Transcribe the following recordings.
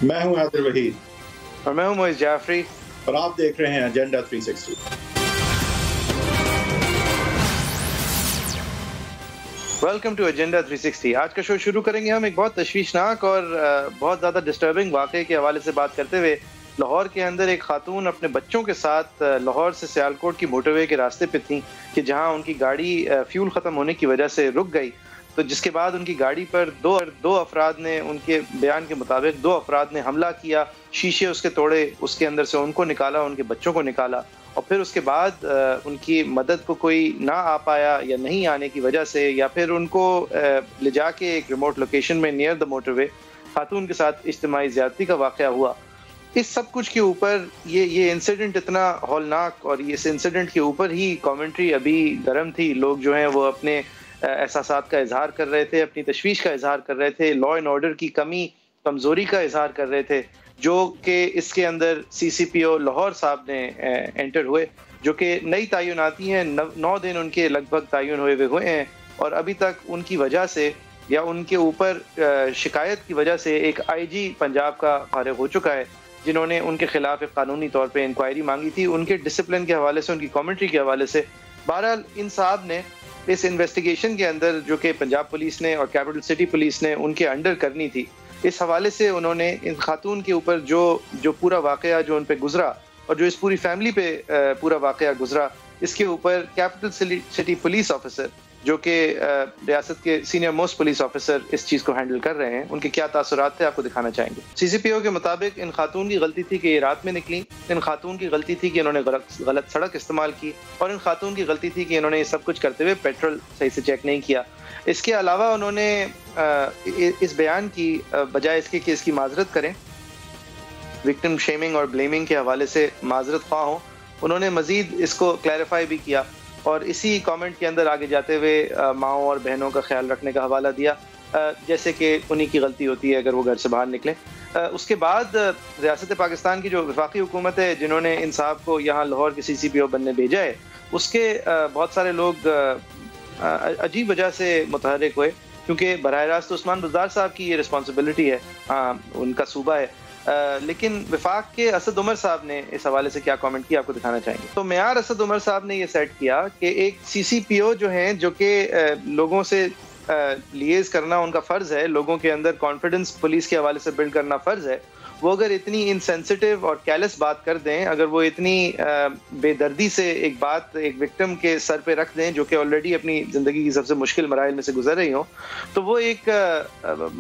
मैं हूं आदिल वहीद और मैं हूं मोइज जाफरी और आप देख रहे हैं एजेंडा 360। Welcome to agenda 360। आज का शो शुरू करेंगे हम एक बहुत तशवीशनाक और बहुत ज़्यादा डिस्टर्बिंग वाक़े के हवाले से बात करते हुए। लाहौर के अंदर एक खातून अपने बच्चों के साथ लाहौर से सियालकोट की मोटरवे के रास्ते पे थी कि जहां उनकी गाड़ी फ्यूल ख़त्म होने की वजह से रुक गई। तो जिसके बाद उनकी गाड़ी पर दो अफराद ने, उनके बयान के मुताबिक दो अफराद ने हमला किया, शीशे उसके तोड़े, उसके अंदर से उनको निकाला, उनके बच्चों को निकाला और फिर उसके बाद उनकी मदद को कोई ना आ पाया या नहीं आने की वजह से, या फिर उनको ले जाके एक रिमोट लोकेशन में नियर द मोटरवे खातून के साथ इज्तिमाई ज़्यादती का वाक़या हुआ। इस सब कुछ के ऊपर ये इंसिडेंट इतना हौलनाक, और इस इंसिडेंट के ऊपर ही कमेंट्री अभी गर्म थी। लोग जो हैं वो अपने एहसासात का इजहार कर रहे थे, अपनी तशवीश का इजहार कर रहे थे, लॉ एंड ऑर्डर की कमी कमज़ोरी का इजहार कर रहे थे, जो कि इसके अंदर CCPO लाहौर साहब ने एंटर हुए, जो कि नई तायुनाती हैं। 9 दिन उनके लगभग तायुन हुए हैं और अभी तक उनकी वजह से या उनके ऊपर शिकायत की वजह से एक IG पंजाब का फारिग हो चुका है, जिन्होंने उनके खिलाफ एक कानूनी तौर पे इंक्वायरी मांगी थी। उनके डिसिप्लिन के हवाले से, उनकी कमेंट्री के हवाले से बहरहाल इन साहब ने इस इन्वेस्टिगेशन के अंदर, जो कि पंजाब पुलिस ने और कैपिटल सिटी पुलिस ने उनके अंडर करनी थी, इस हवाले से उन्होंने इन खातून के ऊपर जो पूरा वाक़या जो उन पे गुजरा और जो इस पूरी फैमिली पे पूरा वाक़या गुजरा, इसके ऊपर कैपिटल सिटी पुलिस ऑफिसर, जो कि रियासत के सीनियर मोस्ट पुलिस ऑफिसर इस चीज़ को हैंडल कर रहे हैं, उनके क्या तासुरात थे आपको दिखाना चाहेंगे। CCPO के मुताबिक इन खातून की गलती थी कि ये रात में निकली, इन खातून की गलती थी कि इन्होंने गलत सड़क इस्तेमाल की, और इन खातून की गलती थी कि इन्होंने ये सब कुछ करते हुए पेट्रोल सही से चेक नहीं किया। इसके अलावा उन्होंने इस बयान की बजाय इसके कि इसकी माजरत करें, विक्टिम शेमिंग और ब्लेमिंग के हवाले से माजरत ख्वाह हों, उन्होंने मजीद इसको क्लैरिफाई भी किया और इसी कमेंट के अंदर आगे जाते हुए माओं और बहनों का ख्याल रखने का हवाला दिया, जैसे कि उन्हीं की गलती होती है अगर वो घर से बाहर निकले। उसके बाद रियासत पाकिस्तान की जो वफाकी हुकूमत है, जिन्होंने इन साहब को यहाँ लाहौर के CCPO बनने भेजा है, उसके बहुत सारे लोग अजीब वजह से मुतहर्रिक हुए, क्योंकि बराह रास्त उस्मान बुज़दार साहब की ये रिस्पॉन्सिबिलिटी है, उनका सूबा है। लेकिन वफाक के असद उमर साहब ने इस हवाले से क्या कमेंट किया आपको दिखाना चाहेंगे। तो मियार असद उमर साहब ने ये सेट किया कि एक CCPO जो हैं, जो कि लोगों से लिएज करना उनका फ़र्ज़ है, लोगों के अंदर कॉन्फिडेंस पुलिस के हवाले से बिल्ड करना फ़र्ज़ है, वो अगर इतनी इनसेंसिटिव और कैलेस बात कर दें, अगर वो इतनी बेदर्दी से एक बात एक विक्टिम के सर पे रख दें, जो कि ऑलरेडी अपनी ज़िंदगी की सबसे मुश्किल मराइल में से गुजर रही हो, तो वो एक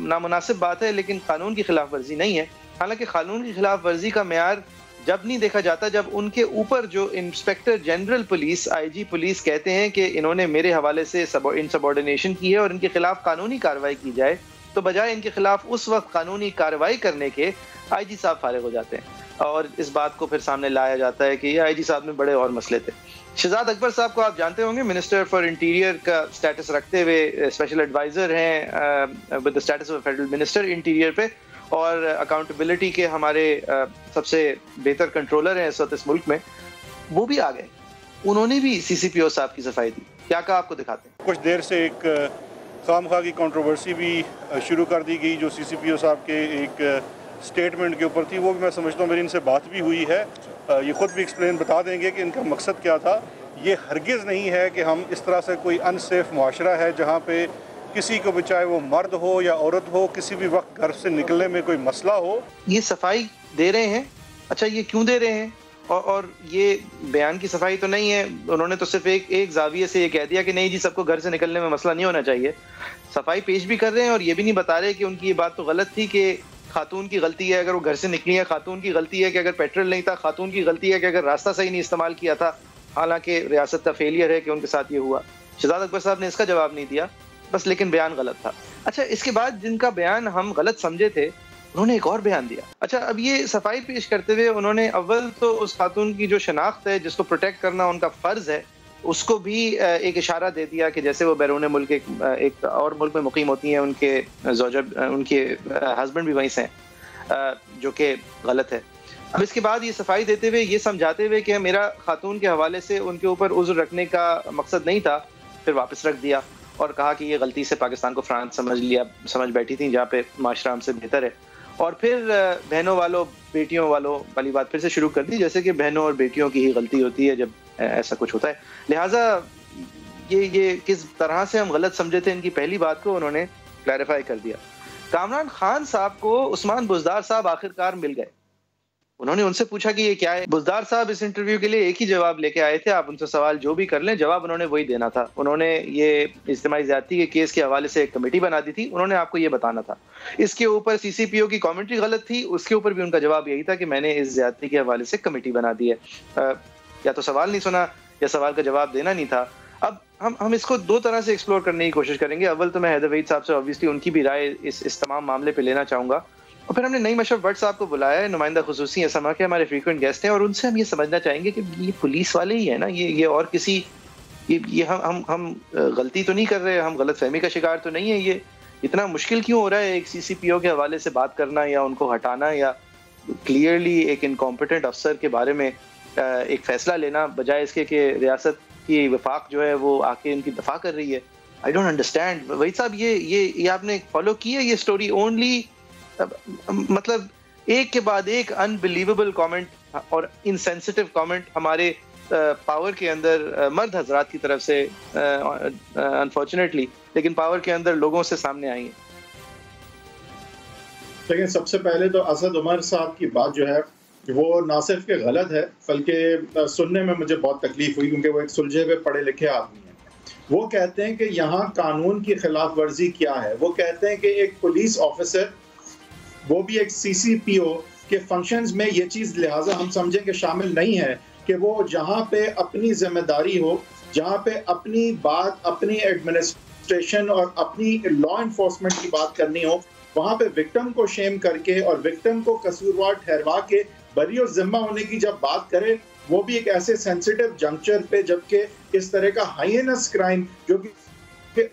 नामुनासिब बात है, लेकिन कानून की खिलाफ वर्जी नहीं है। हालांकि कानून की खिलाफ वर्जी का मेयार जब नहीं देखा जाता जब उनके ऊपर जो inspector general police, IG police कहते हैं कि इन्होंने मेरे हवाले से इनसबऑर्डिनेशन की है और इनके खिलाफ कानूनी कार्रवाई की जाए, तो बजाय इनके खिलाफ उस वक्त कानूनी कार्रवाई करने के IG साहब फारिग हो जाते हैं और इस बात को फिर सामने लाया जाता है कि ये IG साहब में बड़े और मसले थे। शहजाद अकबर साहब को आप जानते होंगे, मिनिस्टर फॉर इंटीरियर का स्टेटस रखते हुए स्पेशल एडवाइजर हैं with the status of federal minister interior पे, और अकाउंटेबिलिटी के हमारे सबसे बेहतर कंट्रोलर हैं इस वक्त इस मुल्क में। वो भी आ गए, उन्होंने भी CCPO साहब की सफाई दी। क्या कहा आपको दिखाते हैं। कुछ देर से एक खामखा की कंट्रोवर्सी भी शुरू कर दी गई, जो CCPO साहब के एक स्टेटमेंट के ऊपर थी। वो भी मैं समझता हूँ मेरी इनसे बात भी हुई है, ये खुद भी एक्सप्लेन बता देंगे कि इनका मकसद क्या था। ये हरगिज़ नहीं है कि हम इस तरह से कोई अनसेफ मुआशरा है जहाँ पे किसी को भी, चाहे वो मर्द हो या औरत हो, किसी भी वक्त घर से निकलने में कोई मसला हो। ये सफाई दे रहे हैं, अच्छा ये क्यों दे रहे हैं? और ये बयान की सफाई तो नहीं है, उन्होंने तो सिर्फ एक जाविये से ये कह दिया कि नहीं जी सबको घर से निकलने में मसला नहीं होना चाहिए। सफाई पेश भी कर रहे हैं और ये भी नहीं बता रहे कि उनकी ये बात तो गलत थी कि खातून की गलती है अगर वो घर से निकली है, खातून की गलती है कि अगर पेट्रोल नहीं था, खातून की गलती है कि अगर रास्ता सही नहीं इस्तेमाल किया था। हालांकि रियासत का फेलियर है कि उनके साथ ये हुआ। शहजाद अकबर साहब ने इसका जवाब नहीं दिया बस, लेकिन बयान गलत था। अच्छा, इसके बाद जिनका बयान हम गलत समझे थे, उन्होंने एक और बयान दिया। अच्छा, अब ये सफाई पेश करते हुए उन्होंने अव्वल तो उस खातून की जो शनाख्त है, जिसको प्रोटेक्ट करना उनका फ़र्ज़ है, उसको भी एक इशारा दे दिया कि जैसे वो बैरून मुल्क एक और मुल्क में मुकीम होती हैं, उनके उनके हस्बैंड भी वहीं से हैं, जो कि गलत है। अब इसके बाद ये सफाई देते हुए ये समझाते हुए कि मेरा खातून के हवाले से उनके ऊपर उज़्र रखने का मकसद नहीं था, फिर वापस रख दिया और कहा कि ये गलती से पाकिस्तान को फ्रांस समझ बैठी थी, जहाँ पे माशरा हमसे बेहतर है। और फिर बहनों वालों बेटियों वालों वाली बात फिर से शुरू कर दी, जैसे कि बहनों और बेटियों की ही गलती होती है जब ऐसा कुछ होता है। लिहाजा ये किस तरह से हम गलत समझे थे इनकी पहली बात को उन्होंने क्लैरिफाई कर दिया। कामरान खान साहब को उस्मान बुज़दार साहब आखिरकार मिल गए। उन्होंने उनसे पूछा कि ये क्या है। बुज़दार साहब इस इंटरव्यू के लिए एक ही जवाब लेके आए थे, आप उनसे सवाल जो भी कर लें जवाब उन्होंने वही देना था। उन्होंने ये इज्तिमाई ज़्यादती के केस के हवाले से एक कमेटी बना दी थी, उन्होंने आपको ये बताना था। इसके ऊपर सीसीपीओ की कमेंट्री गलत थी, उसके ऊपर भी उनका जवाब यही था कि मैंने इस ज़्यादती के हवाले से कमेटी बना दी है। या तो सवाल नहीं सुना या सवाल का जवाब देना नहीं था। अब हम इसको दो तरह से एक्सप्लोर करने की कोशिश करेंगे। अव्वल तो मैं हैदर वहीद साहब से ऑब्वियसली उनकी भी राय इस तमाम मामले पे लेना चाहूँगा, और फिर हमने नईम अशरफ भट्ट साहब को बुलाया है, नुमाइंदा खुसूसी असमा के हमारे फ्रीक्वेंट गेस्ट हैं, और उनसे हम ये समझना चाहेंगे कि ये पुलिस वाले ही है ना, ये और किसी ये हम गलती तो नहीं कर रहे, हम गलतफहमी का शिकार तो नहीं है। ये इतना मुश्किल क्यों हो रहा है एक सीसीपीओ के हवाले से बात करना या उनको हटाना या क्लियरली एक इनकॉम्पिटेंट अफसर के बारे में एक फैसला लेना, बजाय इसके कि रियासत की वफाक जो है वो आके इनकी दफा कर रही है। I don't understand. वहीद साहब ये आपने फॉलो की है ये स्टोरी ओनली, मतलब एक के बाद एक अनबिलीवेबल कमेंट और इनसेंसिटिव कमेंट हमारे पावर के अंदर मर्द हजरात की तरफ से अनफॉर्चुनेटली, लेकिन पावर के अंदर लोगों से सामने आई है। लेकिन सबसे पहले तो असद उमर साहब की बात जो है वो ना सिर्फ के गलत है बल्कि सुनने में मुझे बहुत तकलीफ हुई, क्योंकि वो एक सुलझे हुए पढ़े लिखे आदमी हैं। वो कहते हैं कि यहाँ कानून की खिलाफ वर्जी क्या है। वो कहते हैं कि एक पुलिस ऑफिसर, वो भी एक सीसीपीओ के फंक्शंस में ये चीज़ लिहाजा हम समझें कि शामिल नहीं है कि वो जहाँ पे अपनी जिम्मेदारी हो, जहाँ पे अपनी बात, अपनी एडमिनिस्ट्रेशन और अपनी लॉ इन्फोर्समेंट की बात करनी हो, वहाँ पे विक्टिम को शेम करके और विक्टिम को कसूरवार ठहरवा के बरी और जिम्मा होने की जब बात करे, वो भी एक ऐसे सेंसिटिव जंक्चर पे, जबकि इस तरह का हाइएनस क्राइम जो कि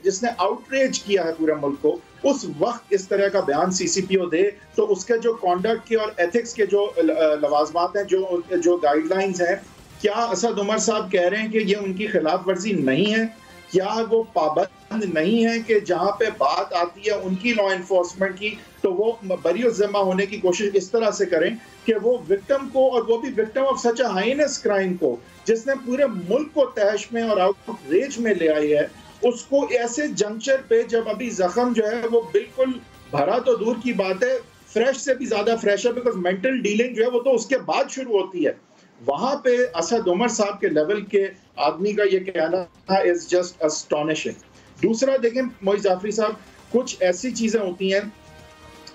जिसने आउटरेज किया है पूरे मुल्क को, उस वक्त इस तरह का बयान सीसीपीओ दे, तो उसके जो कॉन्डक्ट के और एथिक्स के जो लवाजमात हैं, जो गाइडलाइंस हैं, क्या असद उमर साहब कह रहे हैं कि ये उनकी खिलाफ वर्जी नहीं है? क्या वो पाबंद नहीं है कि जहाँ पे बात आती है उनकी लॉ इन्फोर्समेंट की, तो वो बरी और जिम्मा होने की कोशिश इस तरह से करें कि वो विक्टिम को, और वो भी victim of such a heinous crime को, जिसने पूरे मुल्क को तहश में और आउटरेज में ले आई है, उसको ऐसे जंक्चर पे जब अभी जख्म जो है वो बिल्कुल भरा तो दूर की बात है, फ्रेश से भी ज्यादा फ्रेश है, बिकॉज मेंटल डीलिंग जो है वो तो उसके बाद शुरू होती है। वहां पे असद उमर साहब के लेवल के आदमी का ये कहना इज जस्ट अस्टॉनिशिंग। दूसरा देखें मोइज जाफरी साहब, कुछ ऐसी चीजें होती हैं,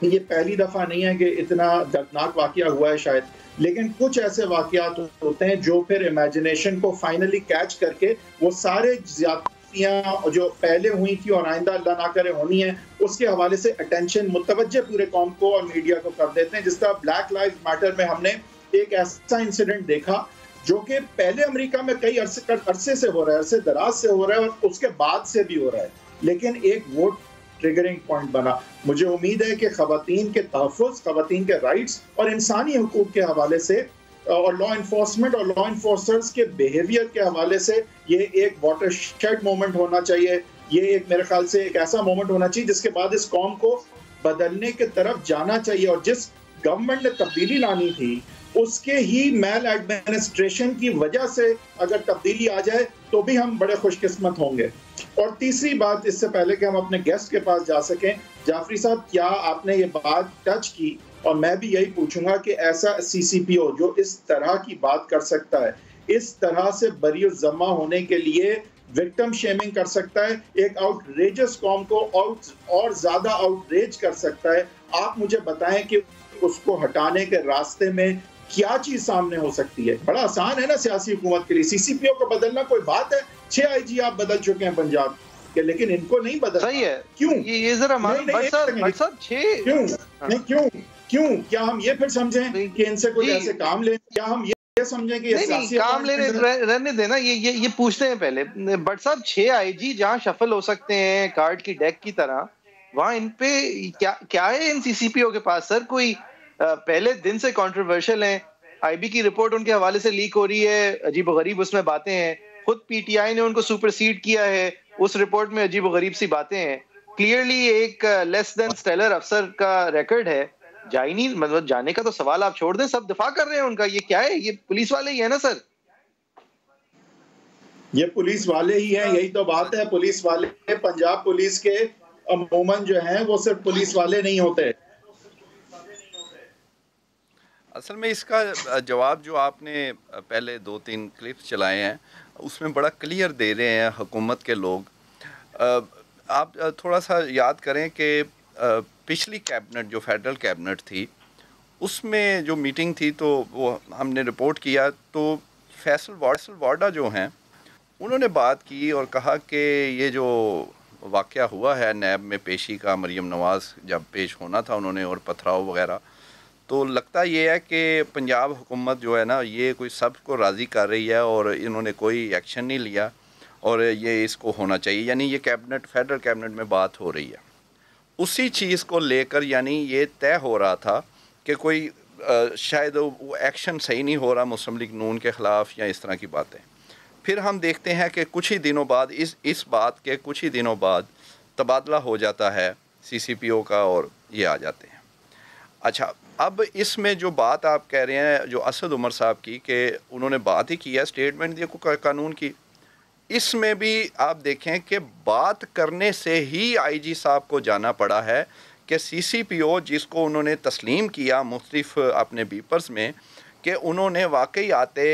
ये पहली दफा नहीं है कि इतना दर्दनाक वाकया हुआ है शायद, लेकिन कुछ ऐसे वाकयात होते हैं जो फिर इमेजिनेशन को फाइनली कैच करके वो सारे ज्यादतियां जो पहले हुई थी और आइंदा अल्लाह ना करे होनी है, उसके हवाले से अटेंशन मुतवज्जे पूरे कौम को और मीडिया को कर देते हैं। जिस तरह ब्लैक लाइव्स मैटर में हमने एक ऐसा इंसिडेंट देखा जो कि पहले अमेरिका में कई अरसे से हो रहा है, अरसे दराज से हो रहा है और उसके बाद से भी हो रहा है, लेकिन एक वोट ट्रिगरिंग पॉइंट बना। मुझे उम्मीद है कि खवातीन के तहफ़्फ़ुज़, खवातीन के राइट्स और इंसानी हुकूक के हवाले से और लॉ इन्फोर्समेंट और लॉ इन्फोर्सर्स के बिहेवियर के हवाले से ये एक वाटरशेड मोमेंट होना चाहिए। ये एक मेरे ख्याल से एक ऐसा मोमेंट होना चाहिए जिसके बाद इस कौम को बदलने की तरफ जाना चाहिए, और जिस गवर्नमेंट ने तब्दीली लानी थी उसके ही मेल एडमिनिस्ट्रेशन की वजह से अगर तब्दीली आ जाए तो भी हम बड़े खुशकिस्मत होंगे। और तीसरी बात, इससे पहले कि हम अपने गेस्ट के पास जा सकें, जाफरी साहब क्या आपने ये बात टच की, और मैं भी यही पूछूंगा कि ऐसा सीसीपीओ जो इस तरह की बात कर सकता है, इस तरह से बरी जमा होने के लिए विक्टिम शेमिंग कर सकता है, एक आउटरेजस कॉम को और ज्यादा आउटरेज कर सकता है, आप मुझे बताएं कि उसको हटाने के रास्ते में क्या चीज सामने हो सकती है? बड़ा आसान है ना सियासी हुकूमत के लिए, सीसीपीओ को बदलना कोई बात है? 6 आईजी आप बदल चुके हैं पंजाब के, लेकिन इनको नहीं बदल। सही है, क्यों? ये जरा क्यों? क्या हम ये फिर समझें कि इनसे कोई ऐसे काम ले? क्या हम ये समझें कि नहीं, काम लेने रहने देना, ये पूछते हैं पहले। बट साहब 6 आईजी जहाँ शफल हो सकते हैं कार्ड की डेक की तरह, वहाँ इन पे क्या है इन सीसीपीओ के पास? सर कोई पहले दिन से कंट्रोवर्शियल हैं, आईबी की रिपोर्ट उनके हवाले से लीक हो रही है, अजीब-ओ-गरीब उसमें बातें हैं, खुद पीटीआई ने उनको सुपरसीड किया है, उस रिपोर्ट में अजीब-ओ-गरीब सी बातें हैं, क्लियरली एक लेस देन स्टेलर अफसर का रिकॉर्ड है, जा ही नहीं, मतलब जाने का तो सवाल आप छोड़ दें, सब दिफा कर रहे हैं उनका। ये क्या है, ये पुलिस वाले ही है ना सर? ये पुलिस वाले ही हैं, यही तो बात है। पुलिस वाले, पंजाब पुलिस के अमूमन जो हैं वो सिर्फ पुलिस वाले नहीं होते। असल में इसका जवाब जो आपने पहले 2-3 क्लिप्स चलाए हैं उसमें बड़ा क्लियर दे रहे हैं हुकूमत के लोग। आप थोड़ा सा याद करें कि पिछली कैबिनेट जो फेडरल कैबिनेट थी उसमें जो मीटिंग थी तो वो हमने रिपोर्ट किया तो फैसल वाडा जो हैं उन्होंने बात की और कहा कि ये जो वाक़या हुआ है नैब में पेशी का, मरीम नवाज़ जब पेश होना था उन्होंने और पथराव वगैरह, तो लगता ये है कि पंजाब हुकूमत जो है ना ये कोई सबको राज़ी कर रही है और इन्होंने कोई एक्शन नहीं लिया और ये इसको होना चाहिए, यानी ये कैबिनेट फेडरल कैबिनेट में बात हो रही है। उसी चीज़ को लेकर यानी ये तय हो रहा था कि कोई शायद वो एक्शन सही नहीं हो रहा मुस्लिम लीग नून के ख़िलाफ़ या इस तरह की बातें। फिर हम देखते हैं कि कुछ ही दिनों बाद इस बात के कुछ ही दिनों बाद तबादला हो जाता है CCPO का और ये आ जाते हैं। अच्छा, अब इसमें जो बात आप कह रहे हैं जो असद उमर साहब की कि उन्होंने बात ही की है, स्टेटमेंट दिया कानून की, इसमें भी आप देखें कि बात करने से ही IG साहब को जाना पड़ा है कि CCPO जिसको उन्होंने तस्लीम किया मुख्तलिफ अपने बीपर्स में कि उन्होंने वाकई आते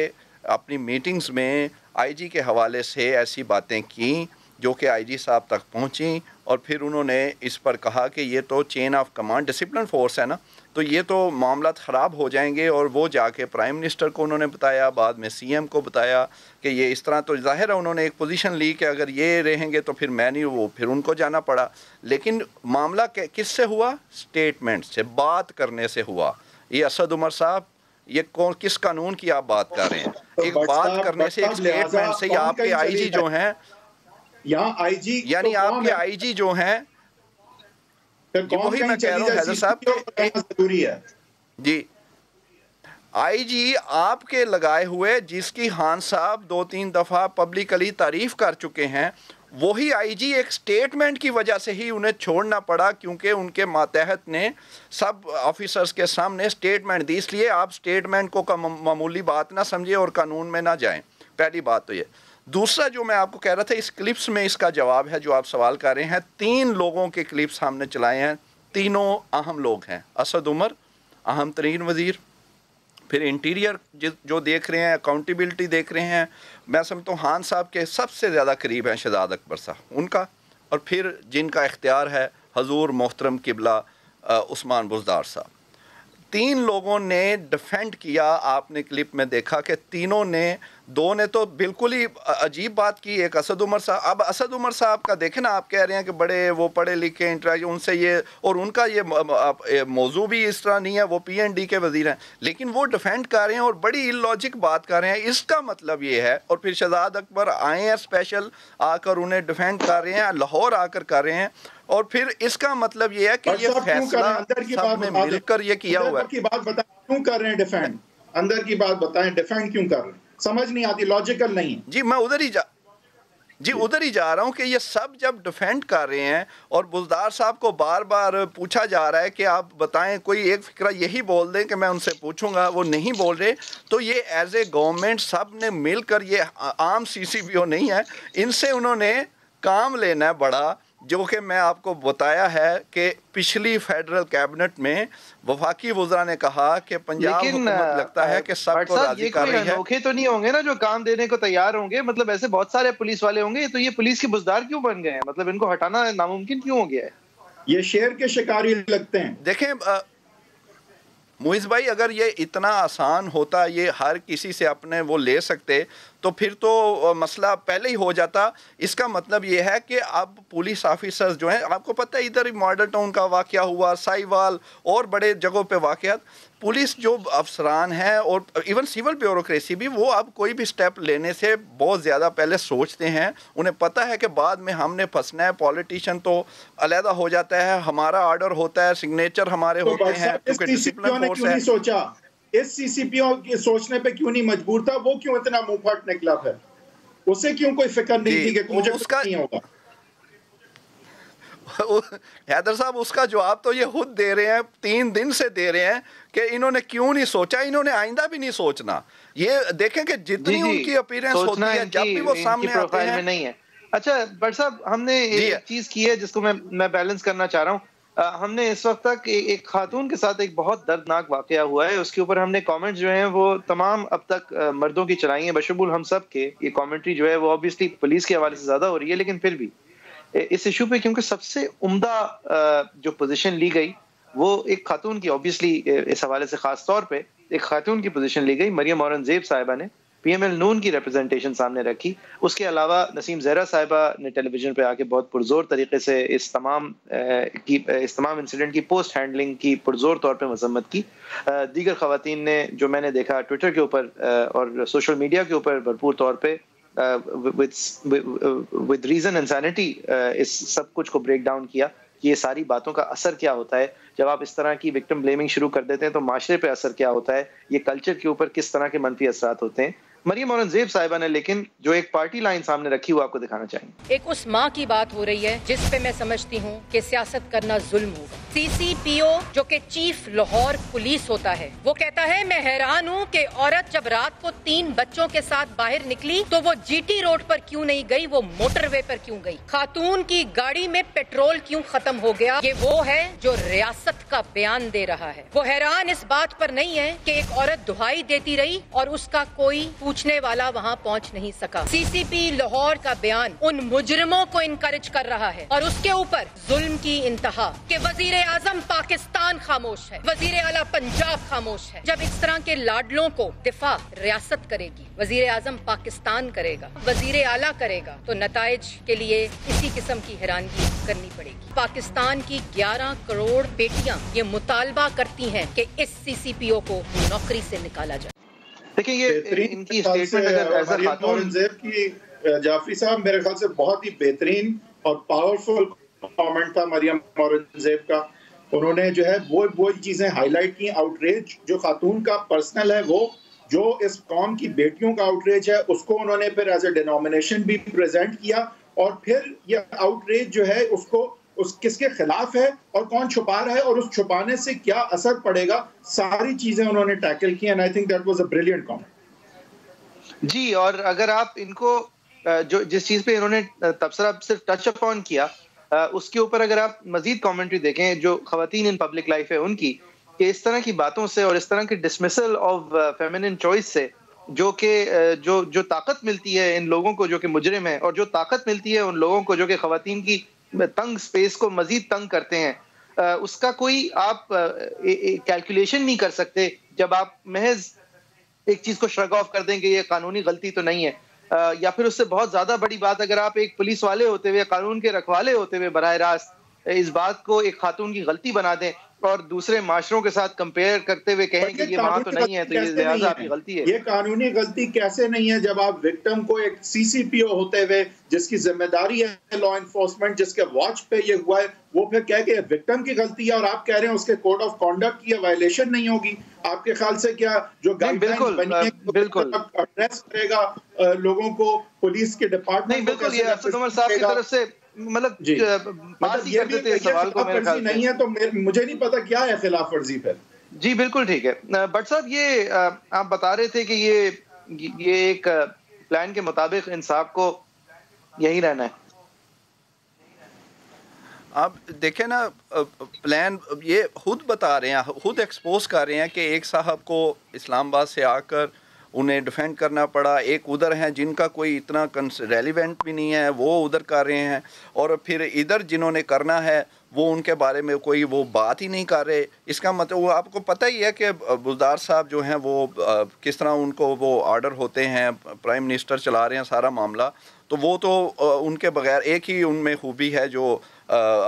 अपनी मीटिंग्स में IG के हवाले से ऐसी बातें की जो कि IG साहब तक पहुंची और फिर उन्होंने इस पर कहा कि ये तो chain of command discipline force है ना, तो ये तो मामला ख़राब हो जाएंगे। और वो जाके प्राइम मिनिस्टर को उन्होंने बताया, बाद में CM को बताया कि ये इस तरह, तो ज़ाहिर है उन्होंने एक पोजीशन ली कि अगर ये रहेंगे तो फिर मैं नहीं, वो फिर उनको जाना पड़ा। लेकिन मामला किससे हुआ? स्टेटमेंट से, बात करने से हुआ। ये असद उमर साहब, ये कौन, किस कानून की आप बात कर रहे हैं? एक बात करने से, एक स्टेटमेंट से, या आपके IG जो हैं यहाँ IG यानी आपके IG जो हैं, वही मैं कह रहा हूँ हैदर साहब जरूरी है जी, IG आपके लगाए हुए जिसकी खान साहब 2-3 दफ़ा पब्लिकली तारीफ कर चुके हैं, वही IG एक स्टेटमेंट की वजह से ही उन्हें छोड़ना पड़ा क्योंकि उनके मातहत ने सब ऑफिसर्स के सामने स्टेटमेंट दी। इसलिए आप स्टेटमेंट को मामूली बात ना समझिए और कानून में ना जाएं, पहली बात तो ये। दूसरा जो मैं आपको कह रहा था, इस क्लिप्स में इसका जवाब है जो आप सवाल कर रहे हैं। 3 लोगों के क्लिप्स हमने चलाए हैं, तीनों अहम लोग हैं। असद उमर अहम तरीन वज़ीर, फिर इंटीरियर जो देख रहे हैं, अकाउंटेबिलिटी देख रहे हैं, मैं समझता हूँ खान साहब के सबसे ज़्यादा करीब हैं शहजाद अकबर साहब उनका, और फिर जिनका इख्तियार है हजूर मोहतरम किबला उस्मान बुज़दार साहब। 3 लोगों ने डिफेंड किया, आपने क्लिप में देखा कि तीनों ने, 2 ने तो बिल्कुल ही अजीब बात की। एक असद उमर साहब, अब असद उमर साहब का देखें ना, आप कह रहे हैं कि बड़े वो पढ़े लिखे इंटरेक्ट उनसे ये, और उनका ये मौजू भी इस तरह नहीं है, वो PND के वज़ीर हैं, लेकिन वो डिफेंड कर रहे हैं और बड़ी इलॉजिक बात कर रहे हैं। इसका मतलब ये है, और फिर शहजाद अकबर आए हैं स्पेशल आकर उन्हें डिफेंड कर रहे हैं, लाहौर आकर कर रहे हैं, और फिर इसका मतलब ये है कि ये फैसला सबने मिलकर ये किया हुआ है। की बात बताएं, क्यों कर रहे हैं डिफेंड? अंदर की बात बताएं, डिफेंड क्यों कर रहे हैं? समझ नहीं आती, लॉजिकल नहीं है। जी मैं उधर ही जा रहा हूं कि ये सब जब डिफेंड कर रहे हैं और बुज़दार साहब को बार बार पूछा जा रहा है कि आप बताएं, कोई एक फिक्रा यही बोल दें कि मैं उनसे पूछूंगा, वो नहीं बोल रहे, तो ये एज ए गवर्नमेंट सब ने मिलकर, ये आम CCPO नहीं है, इनसे उन्होंने काम लेना है बड़ा, जो कि मैं आपको बताया है कि पिछली फेडरल कैबिनेट में वफाकी वज़रा ने कहा कि पंजाब हुकूमत लगता है कि सबको राजी कर रही है। अनोखे तो नहीं होंगे ना जो काम देने को तैयार होंगे? मतलब ऐसे बहुत सारे पुलिस वाले होंगे, तो ये पुलिस के बुज़दार क्यों बन गए हैं? मतलब इनको हटाना नामुमकिन क्यों हो गया है? ये शेर के शिकारी लगते हैं। देखें मुइज़ भाई, अगर ये इतना आसान होता, ये हर किसी से अपने वो ले सकते, तो फिर तो मसला पहले ही हो जाता। इसका मतलब ये है कि अब पुलिस ऑफिसर्स जो हैं, आपको पता है इधर ही मॉडल टाउन का वाक़या हुआ, साहिवाल और बड़े जगहों पे वाक़यात, पुलिस जो अफसरान हैं और इवन सिविल ब्यूरोक्रेसी भी, वो अब कोई भी स्टेप लेने से बहुत ज़्यादा पहले सोचते हैं। उन्हें पता है कि बाद में हमने फंसना है। पॉलिटिशियन तो अलहदा हो जाता है, हमारा ऑर्डर होता है, सिग्नेचर हमारे तो होते हैं, क्योंकि डिसिप्लिन फोर्स है। सोचा इस CCPO के सोचने पे क्यों नहीं मजबूर था? वो क्यों इतना मुंह फट निकला? फिर उसे क्यों कोई फिक्र नहीं थी कि मुझे उसका नहीं होगा? हैदर साहब उसका जवाब तो ये खुद दे रहे हैं, 3 दिन से दे रहे हैं कि इन्होंने क्यों नहीं सोचा, इन्होंने आइंदा भी नहीं सोचना। ये देखें कि जितनी उनकी अपीयरेंस होती है जब भी वो सामने आते हैं नहीं है। अच्छा बट साहब, हमने एक चीज की है जिसको मैं बैलेंस करना चाह रहा हूँ। हमने इस वक्त तक एक खातून के साथ एक बहुत दर्दनाक वाकया हुआ है, उसके ऊपर हमने कमेंट्स जो हैं वो तमाम अब तक मर्दों की चलाई हैं, बशमूल हम सब के। ये कमेंट्री जो है वो ऑब्वियसली पुलिस के हवाले से ज्यादा हो रही है, लेकिन फिर भी इस इशू पे क्योंकि सबसे उम्दा जो पोजीशन ली गई वो एक खातून की, ऑब्वियसली इस हवाले से खास तौर पे एक खातून की पोजीशन ली गई। मरियम औरंगजेब साहिबा ने पीएमएल नून की रिप्रेजेंटेशन सामने रखी। उसके अलावा नसीम जहरा साहिबा ने टेलीविजन पे आके बहुत पुरजोर तरीके से इस तमाम इंसिडेंट की पोस्ट हैंडलिंग की पुरजोर तौर पे मजम्मत की। दीगर खवातीन ने, जो मैंने देखा ट्विटर के ऊपर और सोशल मीडिया के ऊपर, भरपूर तौर पे विद रीजन एंड सैनिटी इस सब कुछ को ब्रेक डाउन किया कि ये सारी बातों का असर क्या होता है जब आप इस तरह की विक्टिम ब्लेमिंग शुरू कर देते हैं, तो माशरे पे असर क्या होता है, ये कल्चर के ऊपर किस तरह के मनफी असरात होते हैं। मरियम औरंगजेब साहिबा ने लेकिन जो एक पार्टी लाइन सामने रखी वो आपको दिखाना चाहेंगे। एक उस माँ की बात हो रही है जिस पे मैं समझती हूँ कि सियासत करना जुल्म होगा। सीसीपीओ जो कि चीफ लाहौर पुलिस होता है, वो कहता है मैं हैरान हूँ कि औरत जब रात को 3 बच्चों के साथ बाहर निकली तो वो जीटी रोड पर क्यों नहीं गई, वो मोटरवे पर क्यों गई। खातून की गाड़ी में पेट्रोल क्यों खत्म हो गया, ये वो है जो रियासत का बयान दे रहा है। वो हैरान इस बात पर नहीं है कि एक औरत दुहाई देती रही और उसका कोई पूछने वाला वहाँ पहुँच नहीं सका। सीसीपी लाहौर का बयान उन मुजरिमों को इनकरेज कर रहा है और उसके ऊपर जुल्म की इंतहा कि वजीर आजम पाकिस्तान खामोश है, वजीर आला पंजाब खामोश है। जब इस तरह के लाडलों को दिफा रियासत करेगी, वजीर आजम पाकिस्तान करेगा, वजीर आला करेगा, तो नताइज के लिए इसी किस्म की हैरानगी करनी पड़ेगी। पाकिस्तान की 11 करोड़ बेटियां ये मुतालबा करती हैं कि इस सीसीपीओ को नौकरी से निकाला जाए। देखिए ये इनकी स्टेटमेंट अगर औरंगजेब की, जाफरी साहब मेरे ख्याल से बहुत ही बेहतरीन और पावरफुल कमेंट था मरियम औरंगजेब का। उन्होंने जो है वो चीजें हाईलाइट की। आउटरीच जो खातून का पर्सनल है, वो जो इस कौम की बेटियों का आउटरीच है उसको उन्होंने फिर एज ए डिनोमिनेशन भी प्रेजेंट किया, और फिर ये आउटरीच जो है उसको किसके खिलाफ है और कौन छुपा रहा है और उस छुपाने से क्या असर पड़ेगा, सारी चीजें उन्होंने टैकल की। And I think that was a brilliant comment. जी, और अगर आप इनको जो जिस चीज पे इन्होंने तबसरा सिर्फ टच अपॉन किया, उसके ऊपर अगर आप मजीद कमेंट्री देखें जो खवातीन इन पब्लिक लाइफ है उनकी, कि इस तरह की बातों से और इस तरह की डिसमिसल ऑफ फेमिनिन चॉइस से जो कि जो ताकत मिलती है इन लोगों को जो कि मुजरिम है, और जो ताकत मिलती है उन लोगों को जो कि खवातीन की तंग स्पेस को मजीद तंग करते हैं, उसका कोई आप कैलकुलेशन नहीं कर सकते जब आप महज एक चीज को श्रग ऑफ कर देंगे ये कानूनी गलती तो नहीं है, या फिर उससे बहुत ज्यादा बड़ी बात अगर आप एक पुलिस वाले होते हुए, कानून के रखवाले होते हुए बराह रास्त इस बात को एक खातून की गलती बना दें और दूसरे माशरों के साथ कंपेयर करते हुए कहें कि ये वहां तो नहीं है, तो ये लिहाजा आपकी गलती है। ये कानूनी गलती कैसे नहीं है जब आप विक्टिम को एक सीसीपीओ होते हुए जिसकी जिम्मेदारी है लॉ एनफोर्समेंट, जिसके वॉच पे ये हुआ है, वो फिर कह के विक्टिम की गलती है और आप कह रहे हैं उसके कोड ऑफ कॉन्डक्ट की वायलेशन नहीं होगी। आपके ख्याल से क्या जो गाइडलाइन बनी है बिल्कुल एड्रेस करेगा लोगों को, पुलिस के डिपार्टमेंट बिल्कुल ये असद उमर साहब की तरफ से मतलब पास ही कर देते हैं सवाल को, मेरे ख्याल से नहीं है तो मुझे नहीं पता क्या है खिलाफ वर्जी पर। जी बिल्कुल ठीक है। बट साहब ये आप बता रहे थे कि ये एक प्लान के मुताबिक इंसाफ को यही रहना है। आप देखें ना, प्लान ये खुद बता रहे हैं, खुद एक्सपोज कर रहे हैं कि एक साहब को इस्लामाबाद से आकर उन्हें डिफेंड करना पड़ा, एक उधर हैं जिनका कोई इतना रेलिवेंट भी नहीं है वो उधर कर रहे हैं, और फिर इधर जिन्होंने करना है वो उनके बारे में कोई वो बात ही नहीं कर रहे। इसका मतलब वो आपको पता ही है कि बुज़दार साहब जो हैं वो किस तरह उनको वो आर्डर होते हैं, प्राइम मिनिस्टर चला रहे हैं सारा मामला, तो वो तो उनके बगैर एक ही उनमें खूबी है जो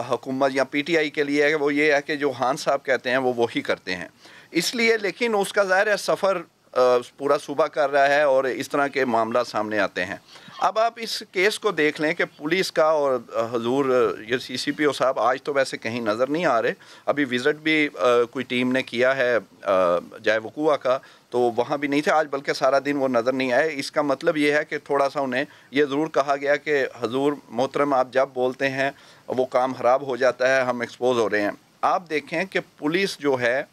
हुकूमत या पीटीआई के लिए है, वो ये है कि जो खान साहब कहते हैं वो वही करते हैं। इसलिए लेकिन उसका ज़ाहिर है सफ़र पूरा सूबा कर रहा है और इस तरह के मामला सामने आते हैं। अब आप इस केस को देख लें कि पुलिस का और हजूर ये CCPO साहब आज तो वैसे कहीं नज़र नहीं आ रहे, अभी विज़िट भी कोई टीम ने किया है जाए वकूआ का, तो वहाँ भी नहीं थे आज, बल्कि सारा दिन वो नज़र नहीं आए। इसका मतलब ये है कि थोड़ा सा उन्हें ये ज़रूर कहा गया कि हजूर मोहतरम आप जब बोलते हैं वो काम ख़राब हो जाता है, हम एक्सपोज हो रहे हैं। आप देखें कि पुलिस जो है,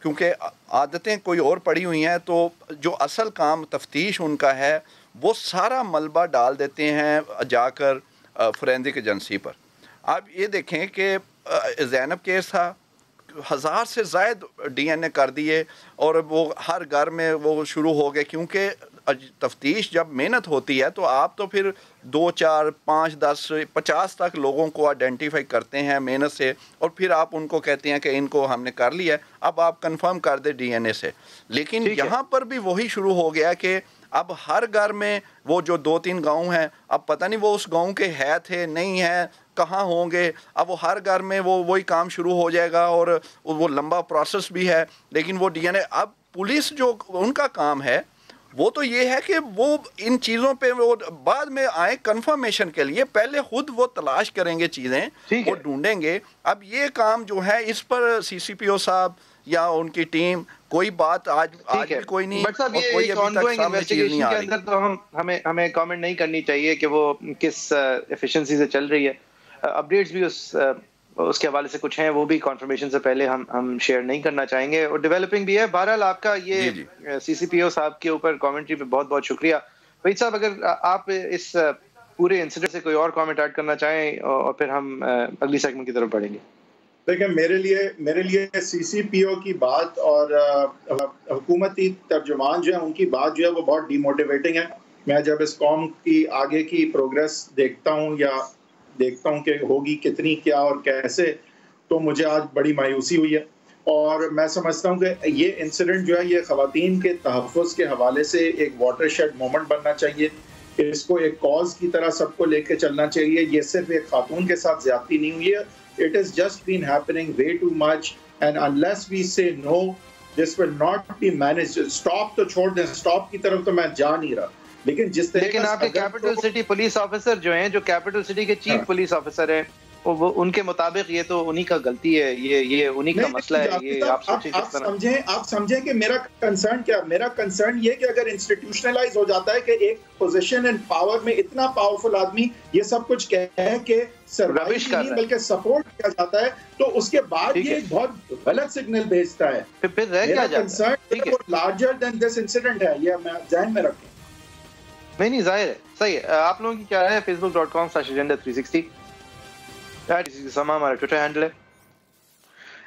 क्योंकि आदतें कोई और पड़ी हुई हैं, तो जो असल काम तफ्तीश उनका है वो सारा मलबा डाल देते हैं जाकर फोरेंसिक एजेंसी पर। आप ये देखें कि ज़ैनब केस था, 1000 से ज़ायद DNA कर दिए और वो हर घर में वो शुरू हो गए, क्योंकि तफ्तीश जब मेहनत होती है तो आप तो फिर 2, 4, 5, 10, 50 तक लोगों को आइडेंटिफाई करते हैं मेहनत से, और फिर आप उनको कहते हैं कि इनको हमने कर लिया, अब आप कंफर्म कर दे DNA से। लेकिन यहाँ पर भी वही शुरू हो गया कि अब हर घर में वो जो 2-3 गांव हैं, अब पता नहीं वो उस गांव के है थे नहीं है, कहाँ होंगे, अब वो हर घर में वो वही काम शुरू हो जाएगा और वो लंबा प्रोसेस भी है। लेकिन वो DNA, अब पुलिस जो उनका काम है वो तो ये है कि वो इन चीज़ों पे वो बाद में आए कंफर्मेशन के लिए, पहले खुद वो तलाश करेंगे चीज़ें, वो ढूंढेंगे। अब ये काम जो है इस पर CCPO साहब या उनकी टीम कोई बात आज भी कोई नहीं, बट साहब ये ऑनगोइंग इन्वेस्टिगेशन के अंदर तो हमें कमेंट नहीं करनी चाहिए कि वो किस एफिशिएंसी से चल रही है। अपडेट्स भी उसके हवाले से कुछ हैं, वो भी कॉन्फर्मेशन से पहले हम शेयर नहीं करना चाहेंगे, और डेवलपिंग भी है। बहरहाल आपका ये CCPO साहब के ऊपर कमेंट्री पे बहुत बहुत शुक्रिया। वहीद साहब, अगर आप इस पूरे इंसिडेंट से कोई और कमेंट ऐड करना चाहें और फिर हम अगली सेगमेंट की तरफ बढ़ेंगे। देखिए, मेरे लिए CCPO की बात और हुकूमती तर्जुमान जो है उनकी बात जो है वो बहुत डिमोटिवेटिंग है। मैं जब इस कौम की आगे की प्रोग्रेस देखता हूँ कि होगी कितनी, क्या और कैसे, तो मुझे आज बड़ी मायूसी हुई है। और मैं समझता हूँ कि ये इंसिडेंट जो है ये ख़वातीन के तहफ़्फ़ुज़ के हवाले से एक वाटरशेड मोमेंट बनना चाहिए। इसको एक कॉज की तरह सबको लेके चलना चाहिए। ये सिर्फ एक खातून के साथ ज़्यादती नहीं हुई है, it has just been happening way too much, and unless we say no, this will not be managed. Stop तो छोड़ दें, stop की तरफ तो मैं जा नहीं रहा, लेकिन आपके कैपिटल सिटी पुलिस ऑफिसर जो हैं, जो कैपिटल सिटी के चीफ पुलिस ऑफिसर हैं, वो उनके मुताबिक ये तो उन्हीं का गलती है, ये उन्हीं का मसला है। ये आप समझें कि मेरा कंसर्न ये कि अगर इंस्टीट्यूशनलाइज हो जाता है कि एक पोजीशन एंड पावर में इतना पावरफुल आदमी ये सब कुछ कह के सर्वाइव नहीं बल्कि सपोर्ट किया जाता है, तो उसके बाद ये बहुत गलत सिग्नल भेजता है। फिर रह क्या जाता है? वो लार्जर देन दिस इंसिडेंट है, ये मैं ध्यान में रखें। नहीं, जाहिर है, सही है। आप लोगों की क्या है? facebook.com/agenda360 हमारा ट्विटर हैंडल है,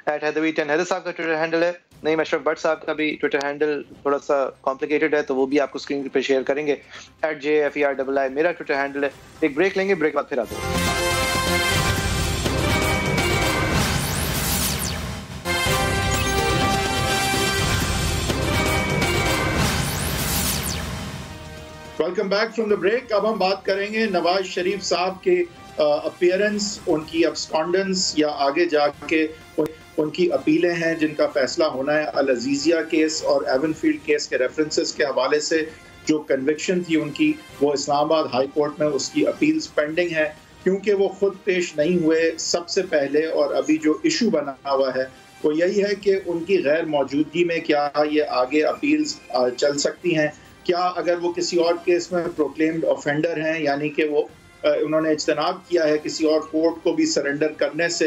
@हैदर साहब का ट्विटर हैंडल है। नहीं, अशरफ भट्ट साहब का भी ट्विटर हैंडल थोड़ा सा कॉम्प्लिकेटेड है, तो वो भी आपको स्क्रीन पे शेयर करेंगे। @JFERII मेरा ट्विटर हैंडल है। एक ब्रेक लेंगे, ब्रेक बाद फिर आते हैं। Welcome back from the break. अब हम बात करेंगे नवाज शरीफ साहब के अपीयरेंस, उनकी अब्सकॉन्डेंस या आगे जाके उनकी अपीलें हैं जिनका फैसला होना है। अल अजीजिया केस और एवनफील्ड केस के रेफरेंसेस के हवाले से जो कन्विक्शन थी उनकी, वो इस्लामाबाद हाई कोर्ट में उसकी अपील्स पेंडिंग है, क्योंकि वो खुद पेश नहीं हुए सबसे पहले। और अभी जो इशू बना हुआ है वो यही है कि उनकी गैर मौजूदगी में क्या ये आगे अपील्स चल सकती हैं, क्या अगर वो किसी और केस में प्रोक्लेम्ड ऑफेंडर हैं, यानी कि वो उन्होंने इज्तनाब किया है किसी और कोर्ट को भी सरेंडर करने से,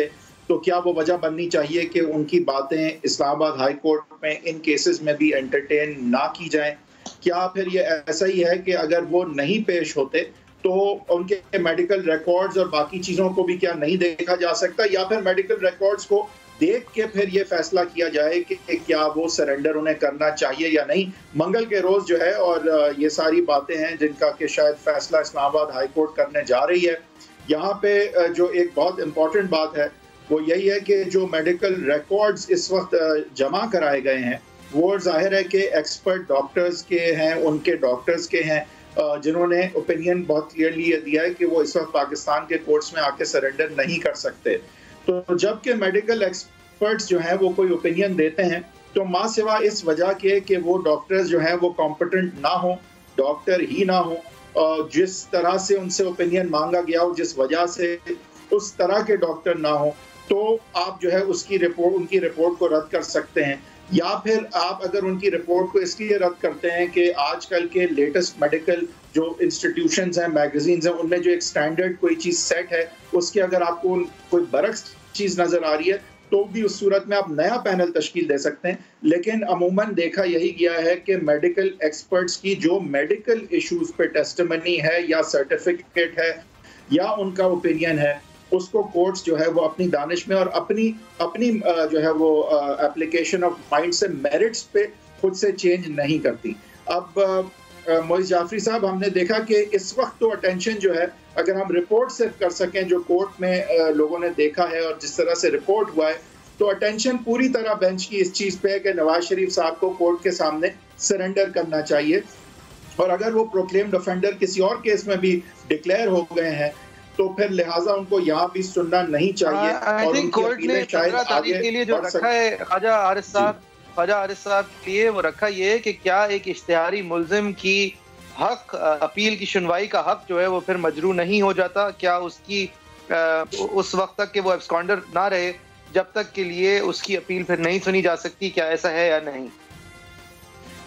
तो क्या वो वजह बननी चाहिए कि उनकी बातें इस्लामाबाद हाई कोर्ट में इन केसेस में भी एंटरटेन ना की जाएं? क्या फिर ये ऐसा ही है कि अगर वो नहीं पेश होते तो उनके मेडिकल रिकॉर्ड्स और बाकी चीज़ों को भी क्या नहीं देखा जा सकता, या फिर मेडिकल रिकॉर्ड्स को देख के फिर ये फैसला किया जाए कि क्या वो सरेंडर उन्हें करना चाहिए या नहीं? मंगल के रोज जो है, और ये सारी बातें हैं जिनका कि शायद फैसला इस्लामाबाद हाई कोर्ट करने जा रही है। यहाँ पे जो एक बहुत इम्पोर्टेंट बात है वो यही है कि जो मेडिकल रिकॉर्ड्स इस वक्त जमा कराए गए हैं वो जाहिर है कि एक्सपर्ट डॉक्टर्स के हैं, उनके डॉक्टर्स के हैं, जिन्होंने ओपिनियन बहुत क्लियरली ये दिया है कि वो इस वक्त पाकिस्तान के कोर्ट्स में आके सरेंडर नहीं कर सकते। तो जबकि मेडिकल एक्सपर्ट्स जो हैं वो कोई ओपिनियन देते हैं तो माँ सिवा इस वजह के कि वो डॉक्टर्स जो हैं वो कॉम्पिटेंट ना हो, डॉक्टर ही ना हो, जिस तरह से उनसे ओपिनियन मांगा गया हो, जिस वजह से उस तरह के डॉक्टर ना हो, तो आप जो है उनकी रिपोर्ट को रद्द कर सकते हैं। या फिर आप अगर उनकी रिपोर्ट को इसलिए रद्द करते हैं कि आजकल के लेटेस्ट मेडिकल जो इंस्टीट्यूशंस हैं, मैगजीन्स हैं, उनमें जो एक स्टैंडर्ड कोई चीज़ सेट है, उसके अगर आपको कोई बरक्स चीज़ नज़र आ रही है, तो भी उस सूरत में आप नया पैनल तश्कील दे सकते हैं। लेकिन अमूमन देखा यही गया है कि मेडिकल एक्सपर्ट्स की जो मेडिकल इश्यूज पे टेस्टिमनी है या सर्टिफिकेट है या उनका ओपिनियन है, उसको कोर्ट्स जो है वो अपनी दानिश में और अपनी जो है वो एप्लीकेशन ऑफ माइंड से मेरिट्स पे खुद से चेंज नहीं करती। अब मोइज़ जाफरी साहब, हमने देखा कि इस वक्त तो अटेंशन जो है, अगर हम रिपोर्ट से कर सकें जो कोर्ट में लोगों ने देखा है और जिस तरह से रिपोर्ट हुआ है, तो अटेंशन पूरी तरह बेंच की इस चीज़ पे है कि नवाज शरीफ साहब को कोर्ट के सामने सरेंडर करना चाहिए। और अगर वो प्रोक्लेम्ड ऑफेंडर किसी और केस में भी डिक्लेयर हो गए हैं, तो फिर लिहाजा उनको यहाँ भी सुनना नहीं चाहिए। और उनकी कोर्ट ने 15 तारीख के लिए जो रखा है ख्वाजा आरिफ साहब के लिए, वो रखा ये है कि क्या एक इश्तिहारी मुल्जिम की हक अपील की सुनवाई का हक जो है वो फिर मजरू नहीं हो जाता? क्या उसकी उस वक्त तक कि वो एब्सकॉन्डर ना रहे, जब तक के लिए उसकी अपील फिर नहीं सुनी जा सकती? क्या ऐसा है या नहीं?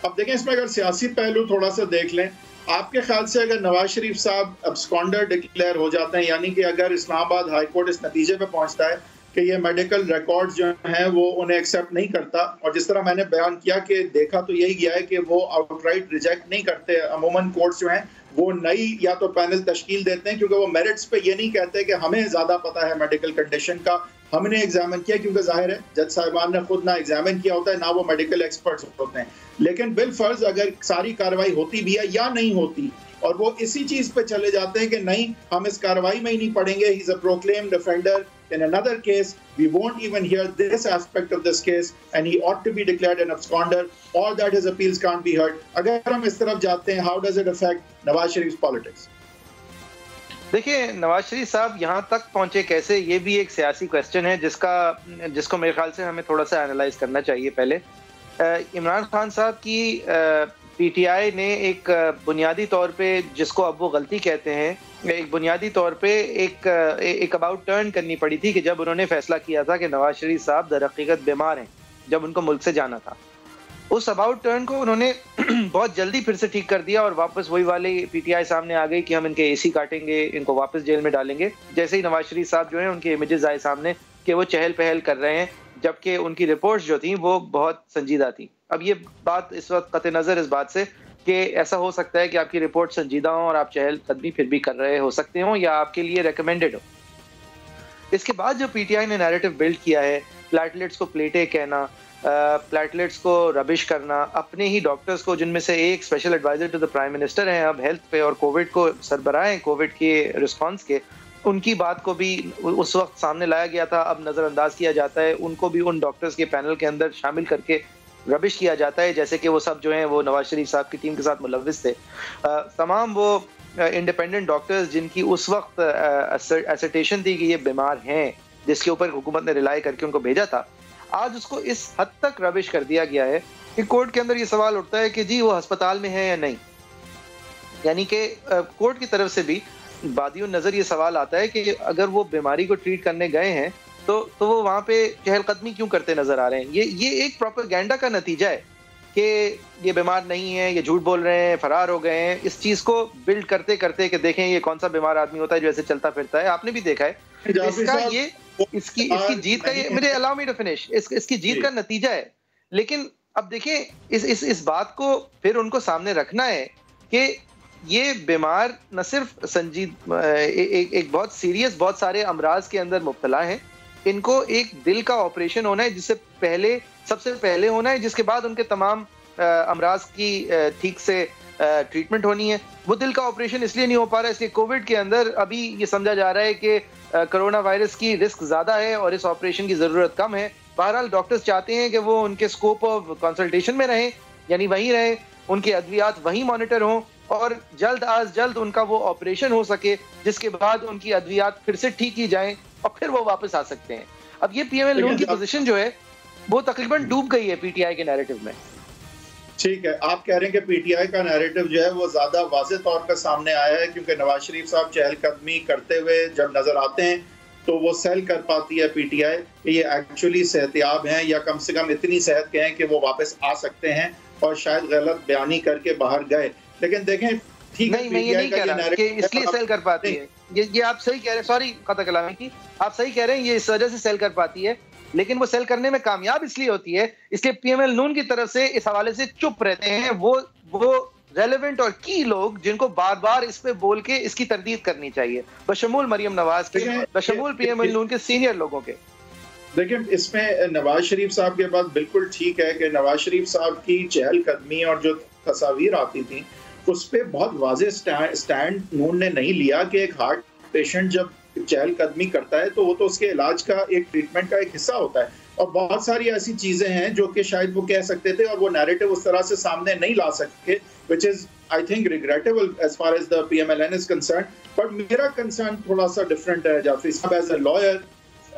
अब देखें, इसमें अगर सियासी पहलू थोड़ा सा देख लें, आपके ख्याल से अगर नवाज शरीफ साहब एब्सकॉन्डर डिक्लेयर हो जाते हैं, यानी कि अगर इस्लामाबाद हाई कोर्ट इस नतीजे पे पहुंचता है कि ये मेडिकल रिकॉर्ड्स जो हैं वो उन्हें एक्सेप्ट नहीं करता, और जिस तरह मैंने बयान किया कि देखा तो यही गया है कि वो आउटराइट रिजेक्ट नहीं करते, अमूमन कोर्ट्स जो हैं वो नई या तो पैनल तश्कील देते हैं, क्योंकि वो मेरिट्स पे ये नहीं कहते कि हमें ज़्यादा पता है मेडिकल कंडीशन का, हमने एग्जामिन किया, क्योंकि जाहिर है जज साहिबान ने खुद ना एग्जामिन किया होता है, ना वो मेडिकल एक्सपर्ट्स होते हैं। लेकिन बिलफर्ज अगर सारी कार्रवाई होती भी है या नहीं होती, और वो इसी चीज पे चले जाते हैं कि नहीं, हम इस कार्रवाई में ही नहीं पढ़ेंगे, he is a proclaimed offender in another case, we won't even hear this aspect of this case and he ought to be declared an absconder, or that his appeals can't be heard. अगर हम इस तरफ जाते हैं, how does it affect Nawaz Sharif politics? देखिए, नवाज शरीफ साहब यहाँ तक पहुंचे कैसे, ये भी एक सियासी क्वेश्चन है जिसको मेरे ख्याल से हमें थोड़ा सा एनालाइज करना चाहिए। पहले इमरान खान साहब की पीटीआई ने एक बुनियादी तौर पे, जिसको अब वो गलती कहते हैं, एक बुनियादी तौर पे एक अबाउट टर्न करनी पड़ी थी कि जब उन्होंने फैसला किया था कि नवाज शरीफ साहब दर हकीकत बीमार हैं, जब उनको मुल्क से जाना था। उस अबाउट टर्न को उन्होंने बहुत जल्दी फिर से ठीक कर दिया और वापस वही वाली पीटीआई सामने आ गई कि हम इनके एसी काटेंगे, इनको वापस जेल में डालेंगे। जैसे ही नवाज शरीफ साहब जो है, उनके इमेजेस आए सामने कि वो चहल पहल कर रहे हैं, जबकि उनकी रिपोर्ट्स जो थी वो बहुत संजीदा थी। अब ये बात इस वक्त कतई नज़र इस बात से कि ऐसा हो सकता है कि आपकी रिपोर्ट संजीदा हो और आप चहल कदमी फिर भी कर रहे हो सकते हो या आपके लिए रेकमेंडेड हो। इसके बाद जो पीटीआई ने नैरेटिव बिल्ड किया है, प्लेटलेट्स को प्लेटें कहना, प्लेटलेट्स को रबिश करना, अपने ही डॉक्टर्स को, जिनमें से एक special advisor to the prime minister हैं अब हेल्थ पे और कोविड को सरबराह हैं कोविड के रिस्पॉन्स के, उनकी बात को भी उस वक्त सामने लाया गया था, अब नज़रअंदाज किया जाता है। उनको भी उन डॉक्टर्स के पैनल के अंदर शामिल करके रबिश किया जाता है, जैसे कि वो सब जो हैं वो नवाज शरीफ साहब की टीम के साथ मुलव्विस थे। तमाम वो इंडिपेंडेंट डॉक्टर्स जिनकी उस वक्त एसर्टेशन थी कि ये बीमार हैं, जिसके ऊपर हुकूमत ने रिलाई करके उनको भेजा था, आज उसको इस हद तक रबिश कर दिया गया है कि कोर्ट के अंदर ये सवाल उठता है कि जी वो अस्पताल में है या नहीं। यानी कि कोर्ट की तरफ से भी बादियों नज़र ये सवाल आता है कि अगर वो बीमारी को ट्रीट करने गए हैं तो वो वहाँ पे चहलकदमी क्यों करते नजर आ रहे हैं। ये एक प्रोपेगेंडा का नतीजा है कि ये बीमार नहीं है, ये झूठ बोल रहे हैं, फरार हो गए हैं। इस चीज को बिल्ड करते करते कि देखें ये कौन सा बीमार आदमी होता है जो ऐसे चलता फिरता है। आपने भी देखा है इसका ये इसकी जीत का, ये मेरे अलाउ मी टू फिनिश, इसकी जीत का नतीजा है। लेकिन अब देखें इस बात को फिर उनको सामने रखना है कि ये बीमार न सिर्फ एक बहुत सीरियस, बहुत सारे अमराज के अंदर मुब्तला हैं, इनको एक दिल का ऑपरेशन होना है, जिससे पहले सबसे पहले होना है, जिसके बाद उनके तमाम अमराज की ठीक से ट्रीटमेंट होनी है। वो दिल का ऑपरेशन इसलिए नहीं हो पा रहा है, इसलिए कोविड के अंदर अभी ये समझा जा रहा है कि कोरोना वायरस की रिस्क ज़्यादा है और इस ऑपरेशन की ज़रूरत कम है। बहरहाल डॉक्टर्स चाहते हैं कि वो उनके स्कोप ऑफ कंसल्टेशन में रहें, यानी वहीं रहें, उनके अद्वियात वहीं मॉनिटर हों और जल्द आज जल्द उनका वो ऑपरेशन हो सके, जिसके बाद उनकी अद्वियात फिर से ठीक की जाएं और फिर वो वापस आ सकते हैं। अब ये पीएमएल नून की पोजीशन जो है वो तकरीबन डूब गई है पीटीआई के नैरेटिव में। ठीक है, आप कह रहे हैं कि पीटीआई का नैरेटिव जो है वो ज्यादा वाज़ेह तौर पर सामने आया है क्योंकि नवाज शरीफ साहब चहलकदमी करते हुए जब नजर आते हैं तो वो सेल कर पाती है पीटीआई कि ये एक्चुअली सेहतियाब हैं या कम से कम इतनी सेहत के हैं कि वो वापस आ सकते हैं और शायद गलत बयानी करके बाहर गए। लेकिन देखें, ठीक है, मैं ये नहीं कह रहा कि इसलिए सेल कर पाती है, ये आप सही कह रहे हैं, सॉरी कता कलामी की, आप सही कह रहे हैं, ये इस वजह से सेल कर पाती है, लेकिन वो सेल करने में कामयाब इसलिए होती है, इसलिए पीएमएल नून की तरफ से इस हवाले से चुप रहते हैं वो रेलेवेंट और की लोग जिनको बार बार इस पे बोल के इसकी तरदीद करनी चाहिए, बशमूल मरियम नवाज के, बशमूल पीएमएल नून के सीनियर लोगों के। देखिए, इसमें नवाज शरीफ साहब के बात बिल्कुल ठीक है कि नवाज शरीफ साहब की चहलकदमी और जो तस्वीर आती थी उस पर बहुत वाज़ेह स्टैंड नून ने नहीं लिया कि एक हार्ट पेशेंट जब चहलकदमी करता है तो वो तो उसके इलाज का एक ट्रीटमेंट का एक हिस्सा होता है, और बहुत सारी ऐसी चीजें हैं जो कि शायद वो कह सकते थे और वो नैरेटिव उस तरह से सामने नहीं ला सके, which is I think regrettable as far as the PMLN is concerned. But मेरा कंसर्न थोड़ा सा डिफरेंट है जाफरी साहब, as a lawyer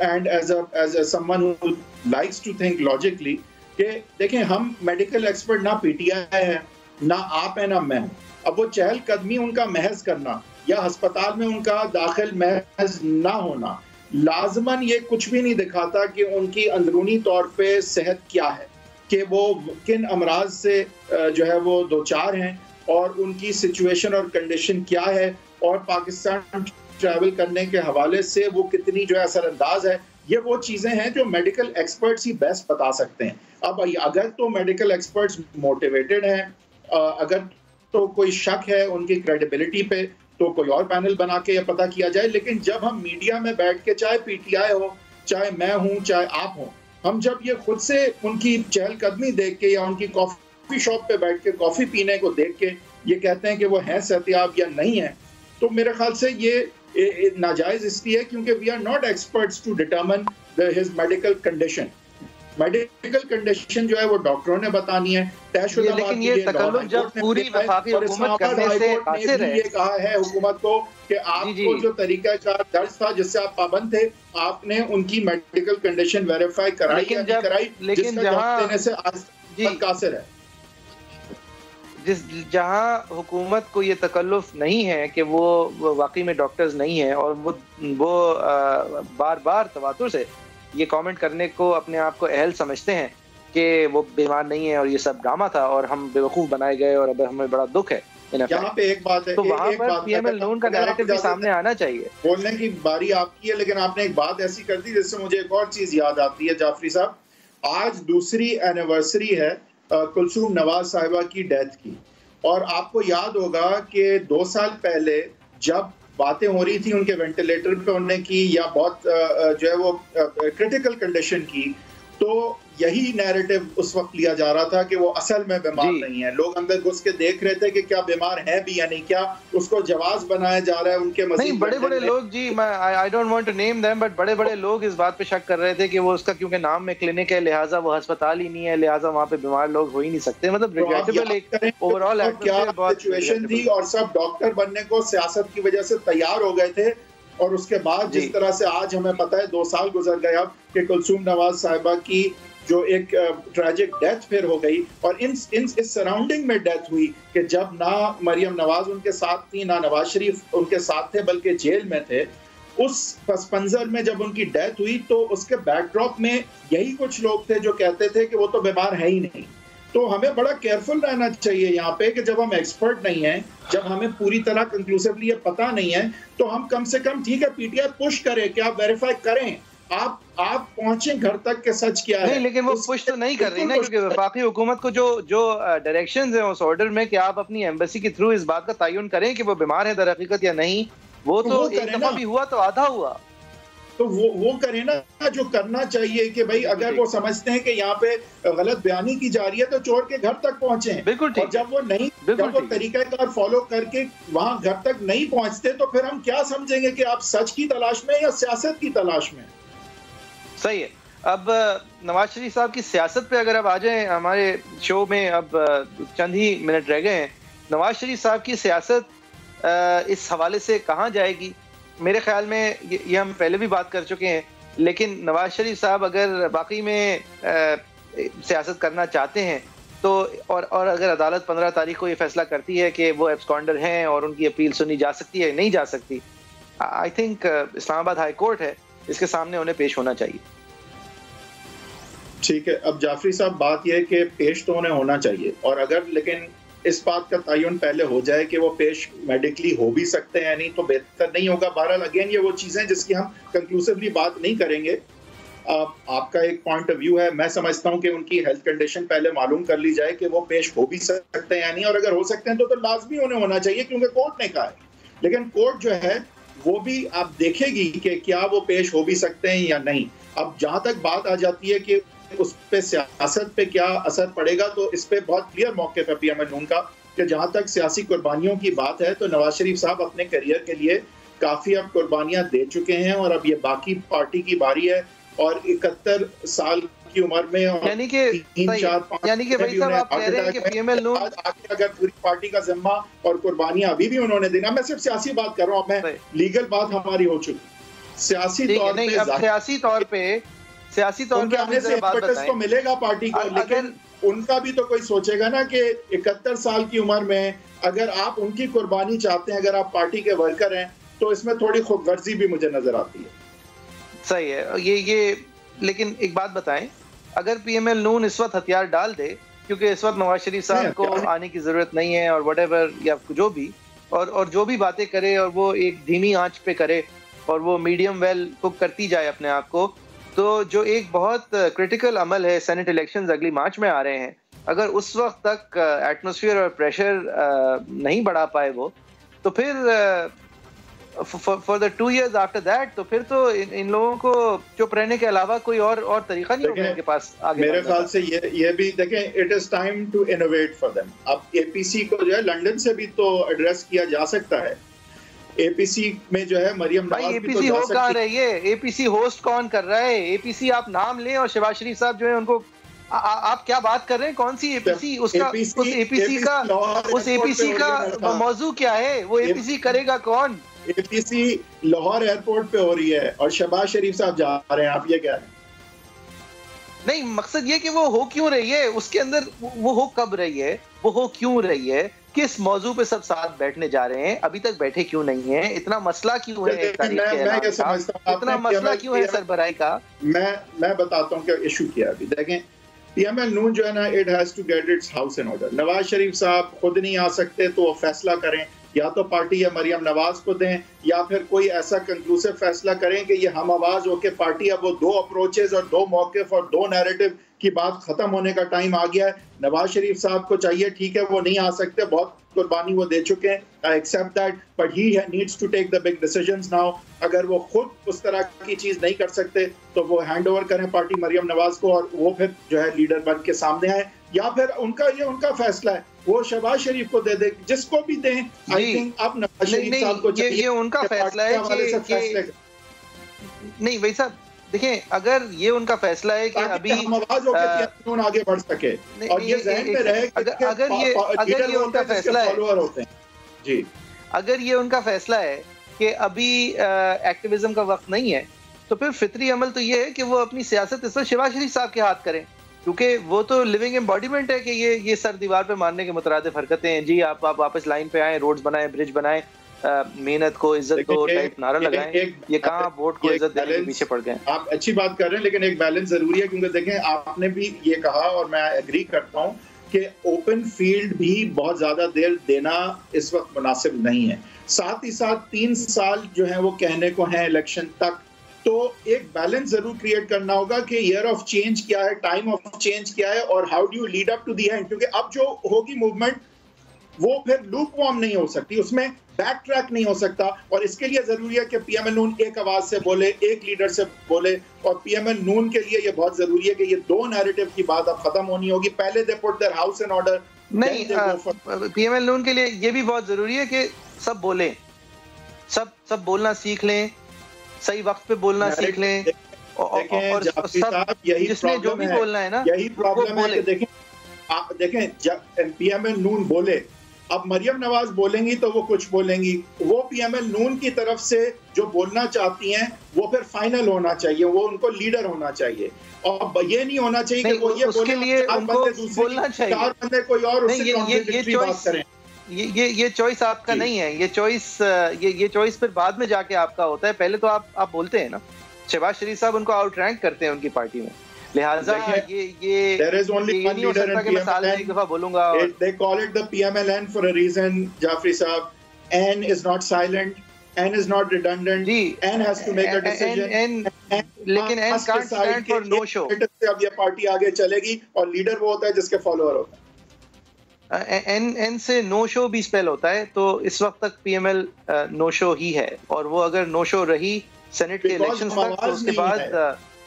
and as a someone who likes to think logically, कि देखें, हम मेडिकल एक्सपर्ट ना पीटीआई है, ना आप है, ना मैं हूं। अब वो चहलकदमी उनका महज करना या अस्पताल में उनका दाखिल महज ना होना लाजमन ये कुछ भी नहीं दिखाता कि उनकी अंदरूनी तौर पे सेहत क्या है, कि वो किन अमराज से जो है वो दो चार हैं और उनकी सिचुएशन और कंडीशन क्या है, और पाकिस्तान ट्रैवल करने के हवाले से वो कितनी जो है असरअंदाज है। ये वो चीज़ें हैं जो मेडिकल एक्सपर्ट्स ही बेस्ट बता सकते हैं। अब अगर तो मेडिकल एक्सपर्ट्स मोटिवेटेड हैं, अगर तो कोई शक है उनकी क्रेडिबिलिटी पे, तो कोई और पैनल बना के ये पता किया जाए। लेकिन जब हम मीडिया में बैठ के, चाहे पीटीआई हो, चाहे मैं हूं, चाहे आप हो, हम जब ये खुद से उनकी चहलकदमी देख के या उनकी कॉफी शॉप पे बैठ के कॉफी पीने को देख के ये कहते हैं कि वो है सेहतियाब या नहीं है, तो मेरे ख्याल से ये नाजायज इसलिए है क्योंकि we are not experts to determine his medical condition. Medical condition जो है वो डॉक्टरों ने बतानी है, तयशुदा। लेकिन ये तकल्लुफ जब पूरी वफाकी हुकूमत करने से कासिर है, ये कहा है हुकूमत को कि आपको जो तरीका कार दर्ज था जिससे आप पाबंद थे, आपने उनकी मेडिकल कंडीशन वेरीफाई कराई या नहीं कराई, लेकिन जहां देने से आज तक कासिर है। जहां हुकूमत को ये तकल्लुफ नहीं है कि वो वाकई में डॉक्टर्स नहीं है और वो बार बार तवातुर से ये कमेंट करने को अपने आप को अहल समझते हैं कि वो बीमार नहीं है और ये सब ड्रामा था और हम बेवकूफ बनाए गए और अब हमें बड़ा दुख है। यहाँ पे एक बात है, तो वहाँ पर पीएमएल नून का नैरेटिव भी सामने आना चाहिए। बोलने की बारी आपकी है, लेकिन आपने एक बात ऐसी कर दी जिससे मुझे एक और चीज याद आती है जाफरी साहब। आज दूसरी एनिवर्सरी है कुलसूम नवाज साहिबा की डेथ की, और आपको याद होगा कि 2 साल पहले जब बातें हो रही थी उनके वेंटिलेटर पे होने की या बहुत जो है वो क्रिटिकल कंडीशन की, तो यही नैरेटिव उस वक्त लिया जा रहा था कि वो असल में बीमार नहीं है। लोग अंदर घुस के देख रहे थे कि क्या बीमार है भी या नहीं, क्या उसको जवाब बनाया जा रहा है उनके मजीद। नहीं, बड़े बड़े लोग जी, मैं I don't want to name them, but बड़े बड़े लोग इस बात पे शक कर रहे थे कि वो उसका क्योंकि नाम में क्लिनिक है लिहाजा वो अस्पताल ही नहीं है, लिहाजा वहाँ पे बीमार लोग हो ही नहीं सकते। मतलब रिग्रेटेबल एक ओवरऑल सिचुएशन थी और सब डॉक्टर बनने को सियासत की वजह से तैयार हो गए थे, और उसके बाद जिस तरह से आज हमें पता है 2 साल गुजर गए अब कि कुलसूम नवाज साहिबा की जो एक ट्रैजिक डेथ फिर हो गई, और इस सराउंडिंग में डेथ हुई कि जब ना मरियम नवाज उनके साथ थी, ना नवाज शरीफ उनके साथ थे, बल्कि जेल में थे। उस पस मंजर में जब उनकी डेथ हुई तो उसके बैकड्रॉप में यही कुछ लोग थे जो कहते थे कि वो तो बीमार है ही नहीं। तो हमें बड़ा केयरफुल रहना चाहिए यहाँ पे कि जब हम एक्सपर्ट नहीं हैं, जब हमें पूरी तरह कंक्लूसिवली ये पता नहीं है, तो हम कम से कम, ठीक है पीटीआई पुश करे कि आप वेरीफाई करें, आप पहुंचे घर तक के सच क्या है। नहीं, लेकिन वो पुश तो नहीं कर रही ना, क्योंकि वफाकी हुकूमत को जो डायरेक्शंस हैं उस ऑर्डर में कि आप अपनी एम्बेसी के थ्रू इस बात का तयन करें कि वो बीमार है दर हकीकत या नहीं, वो तो एक दफा भी हुआ तो आधा हुआ। तो वो करे ना जो करना चाहिए कि भाई अगर वो समझते हैं कि यहाँ पे गलत बयानी की जा रही है तो चोर के घर तक पहुंचे। बिल्कुल ठीक। और जब वो तरीकाकार फॉलो करके वहां घर तक नहीं पहुंचते तो फिर हम क्या समझेंगे कि आप सच की तलाश में या सियासत की तलाश में। सही है। अब नवाज शरीफ साहब की सियासत पे अगर अब आ जाए, हमारे शो में अब चंद ही मिनट रह गए हैं। नवाज शरीफ साहब की सियासत इस हवाले से कहाँ जाएगी? मेरे ख्याल में ये हम पहले भी बात कर चुके हैं लेकिन नवाज शरीफ साहब अगर वाकई में सियासत करना चाहते हैं तो और अगर अदालत 15 तारीख को ये फैसला करती है कि वो एब्सकॉन्डर हैं और उनकी अपील सुनी जा सकती है, नहीं जा सकती, I think Islamabad high court है, इसके सामने उन्हें पेश होना चाहिए। ठीक है, अब जाफरी साहब बात यह है कि पेश तो उन्हें होना चाहिए, और अगर लेकिन इस बात का तयन पहले हो जाए कि वो पेश मेडिकली हो भी सकते हैं नहीं तो बेहतर नहीं होगा। बहरहाल अगेन ये वो चीज़ें जिसकी हम कंक्लूसिवली बात नहीं करेंगे। आपका एक पॉइंट ऑफ व्यू है, मैं समझता हूं कि उनकी हेल्थ कंडीशन पहले मालूम कर ली जाए कि वो पेश हो भी सकते हैं या नहीं, और अगर हो सकते हैं तो लाजमी उन्हें होना चाहिए क्योंकि कोर्ट ने कहा है। लेकिन कोर्ट जो है वो भी आप देखेगी कि क्या वो पेश हो भी सकते हैं या नहीं। अब जहां तक बात आ जाती है कि उस पे सियासत पे क्या असर पड़ेगा, तो इस पे बहुत क्लियर मौक़िफ़ है पीएमएल नून का कि जहां तक सियासी कुर्बानियों की बात है तो नवाज शरीफ साहब अपने करियर के लिए काफी अब कुर्बानियां दे चुके हैं, और अब ये बाकी पार्टी की बारी है। और 71 साल की उम्र में और यानी कि भाई साहब आप कह रहे हैं कि पीएमएल नून अगर पूरी पार्टी का जिम्मा और कुर्बानियां अभी भी उन्होंने देना, मैं सिर्फ सियासी बात कर रहा हूँ, मैं लीगल बात हमारी हो चुकी, सियासी तौर पे सियासी तौर पे आने से इम्पेटस तो मिलेगा पार्टी को, लेकिन उनका भी तो कोई सोचेगा ना कि 71 साल की उम्र में अगर आप उनकी कुर्बानी चाहते हैं, अगर आप पार्टी के वर्कर हैं, तो इसमें थोड़ी खुदगर्जी भी मुझे नजर आती है। सही है ये लेकिन एक बात बताएं, अगर पीएमएल नून इस वक्त हथियार डाल दे, क्योंकि इस वक्त नवाज शरीफ साहब को आने की जरूरत नहीं है और व्हाटएवर या जो भी और जो भी बातें करे और वो एक धीमी आंच पे करे और वो मीडियम वेल कुक करती जाए अपने आप को, तो जो एक बहुत क्रिटिकल अमल है, सेनेट इलेक्शंस अगली मार्च में आ रहे हैं, अगर उस वक्त तक एटमॉस्फेयर और प्रेशर नहीं बढ़ा पाए वो, तो फिर for the 2 years after that, तो फिर तो इन लोगों को चुप रहने के अलावा कोई और तरीका नहीं होगा इनके पास आगे। मेरे ख्याल से ये भी देखें, it is time to innovate for them. अब एपीसी को जो है लंदन से भी तो एड्रेस किया जा सकता है। एपीसी में जो है मरियम नवाज भी तो जा सकती है। कहाँ रही है एपीसी, होस्ट कौन कर रहा है एपीसी? आप नाम लें और शहबाज शरीफ साहब जो है उनको आप क्या बात कर रहे हैं? कौन सी एपीसी? उस एपीसी का मौजू क्या है? वो एपीसी करेगा कौन? एपीसी लाहौर एयरपोर्ट पे हो रही है और शहबाज शरीफ साहब जा रहे हैं, आप ये कह रहे हैं? नहीं, मकसद ये कि वो हो क्यों रही है, उसके अंदर वो हो कब रही है, वो हो क्यों रही है, किस मौजू पे सब साथ बैठने जा रहे हैं, अभी तक बैठे क्यों नहीं है, इतना मसला क्यों है, इतना मसला क्यों है सरबराही का? मैं बताता हूँ क्या इशू किया अभी। देखें, पीएमएल नून जो है ना, it has to get its house in order. Nawaz Sharif साहब खुद नहीं आ सकते तो वो फैसला करें, या तो पार्टी या मरियम नवाज को दें, या फिर कोई ऐसा कंक्लूसिव फैसला करें कि ये हम आवाज होके पार्टी, अब वो 2 अप्रोचेस और 2 मौक़िफ़ और 2 नैरेटिव की बात खत्म होने का टाइम आ गया है। नवाज शरीफ साहब को चाहिए, ठीक है वो नहीं आ सकते, बहुत कुर्बानी वो दे चुके हैं, I accept that, but he needs to take the big decisions now. अगर वो खुद उस तरह की चीज नहीं कर सकते तो वो हैंड ओवर करें पार्टी मरियम नवाज को, और वो फिर जो है लीडर बन के सामने आए, या फिर उनका फैसला है वो शहबाज शरीफ को दे दे, जिसको भी दें। आई थिंक अब नवाज शरीफ साहब को चाहिए, ये उनका फैसला है कि नहीं भाई साहब देखिए, अगर ये उनका फैसला है कि अभी हम आवाज होकर आगे बढ़ सके, और ये ज़हन में रहे कि अगर ये उनका फैसला है होते हैं जी, अगर ये उनका फैसला है कि अभी एक्टिविज्म का वक्त नहीं है, तो फिर फितरी अमल तो ये है कि वो अपनी सियासत इस वक्त शहबाज शरीफ साहब के हाथ करें, क्योंकि वो तो लिविंग एम्बॉडीमेंट है कि ये सर दीवार पे मारने के मुतरादिफ हरकतें हैं। जी आप वापस लाइन पे आए, रोड्स बनाए, ब्रिज बनाए, मेहनत को इज्जत दो टाइप नारा लगाएं, ये कहाँ वोट को इज्जत देने के पीछे पड़ गए। आप अच्छी बात कर रहे हैं, लेकिन एक बैलेंस जरूरी है, क्योंकि देखें आपने भी ये कहा और मैं एग्री करता हूँ कि ओपन फील्ड भी बहुत ज्यादा देर देना इस वक्त मुनासिब नहीं है। साथ ही साथ 3 साल जो है वो कहने को है इलेक्शन तक, तो एक बैलेंस जरूर क्रिएट करना होगा कि ईयर ऑफ चेंज क्या है, टाइम ऑफ चेंज क्या है, और how do you lead up to the end. क्योंकि अब जो होगी मूवमेंट वो फिर लूप वॉर्म नहीं हो सकती, उसमें बैक ट्रैक नहीं हो सकता, और इसके लिए जरूरी है कि पीएमएल नून एक आवाज से बोले, एक लीडर से बोले, और पीएमएल नून के लिए ये बहुत जरूरी है कि ये 2 नैरेटिव की बात अब खत्म होनी होगी। पहले they put their house in order, नहीं पीएमएल नून के लिए ये भी बहुत जरूरी है कि सब बोले, सब बोलना सीख लें, सही वक्त पे बोलना सीख लें, और सब जिसने जो भी बोलना है ना, यही प्रॉब्लम है कि देखें जब पीएमएल नून बोले अब मरियम नवाज बोलेंगी तो वो कुछ बोलेंगी, वो पीएमएल नून की तरफ से जो बोलना चाहती हैं वो फिर फाइनल होना चाहिए, वो उनको लीडर होना चाहिए। और ये नहीं होना चाहिए कि वो ये उसके लिए उनको बोलना चाहिए, 4 बंदे कोई और उससे कॉन्ट्रडिक्टरी बात करें। ये चॉइस आपका नहीं है, ये चॉइस फिर बाद में जाके आपका होता है। पहले तो आप बोलते हैं ना, शहबाज शरीफ साहब उनको आउट रैंक करते हैं उनकी पार्टी में, लिहाजा ये there is only one leader in PMLN. They call it the PMLN for a reason, Jafri Saab. N is not silent, N is not redundant, N has to make a decision. लेकिन N can't stand for no show. अब ये party आगे चलेगी और leader वो होता है जिसके फॉलोअर होता है। N से नो शो भी स्पेल होता है, तो इस वक्त तक PML नो शो ही है, और वो अगर नो शो रही सेनेट के इलेक्शंस तक, तो उसके बाद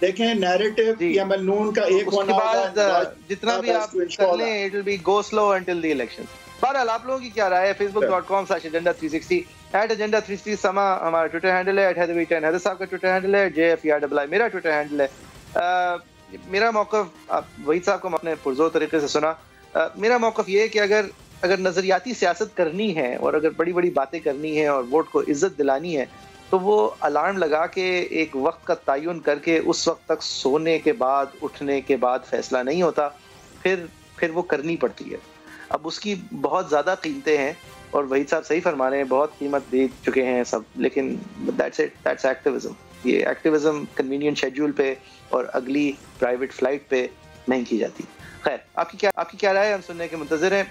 देखें नैरेटिव पीएमएल नून का एक उसके बाद जितना भी आप कर लें, it will be go slow until the elections. बहरहाल आप लोगों की क्या राय है? facebook.com/agenda360 @agenda360 समा हमारा ट्विटर हैंडल है, @heatherwheat10 हैदर साहब का ट्विटर हैंडल है, JFERII मेरा ट्विटर हैंडल है। मेरा मौक़िफ़ वहीद साहब को आपने पुरज़ोर तरीके से सुना। मेरा मौक़िफ़ ये है कि अगर नज़रियाती सियासत करनी है और अगर बड़ी बड़ी बातें करनी है और वोट को इज्जत दिलानी है, तो वो अलार्म लगा के एक वक्त का तयन करके उस वक्त तक सोने के बाद उठने के बाद फैसला नहीं होता, फिर वो करनी पड़ती है। अब उसकी बहुत ज़्यादा कीमतें हैं और वहीद साहब सही फरमा रहे हैं, बहुत कीमत दे चुके हैं सब, लेकिन दैट्स एक्टिविज्म। ये एक्टिविज्म कन्वीनियंट शेड्यूल पे और अगली प्राइवेट फ्लाइट पे नहीं की जाती। खैर, आपकी क्या राय है? हम सुनने के मुंतज़िर हैं।